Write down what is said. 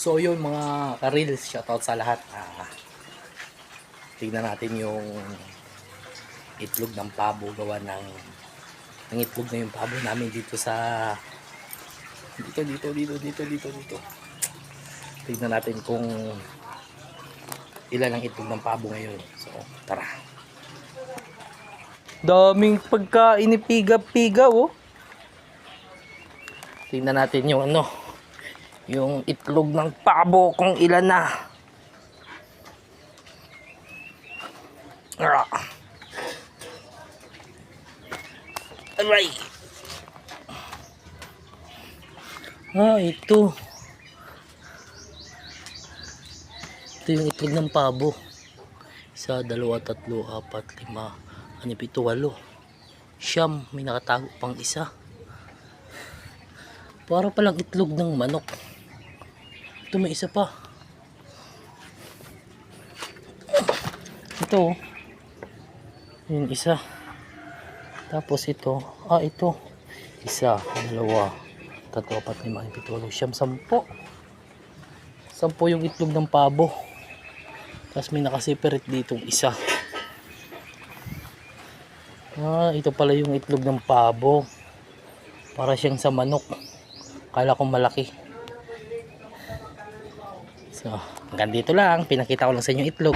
So yun mga ka-reels, shoutout sa lahat. Tignan natin yung itlog ng pabo, gawa ng itlog na yung pabo namin dito sa dito. Tignan natin kung ilan ang itlog ng pabo ngayon. So tara. Daming pagkain ni piga-piga, oh. Tignan natin yung yung itlog ng pabo kung ilan na. Aray. Ito. Ito yung itlog ng pabo. 1, 2, 3, 4, 5, 6, 7, 8. Siyam, may nakatago pang isa. Para palang itlog ng manok. Ito may isa pa. Ito. Yung isa. Tapos ito. Ito. 1, 2, 3, 4, 5, 6, 7, 8, 9, 10. 10 yung itlog ng pabo. Tapos may nakaseparate ditong isa. Ito pala yung itlog ng pabo. Para siyang sa manok. Kala ko malaki. So, hanggang dito lang. Pinakita ko lang sa inyo itlog.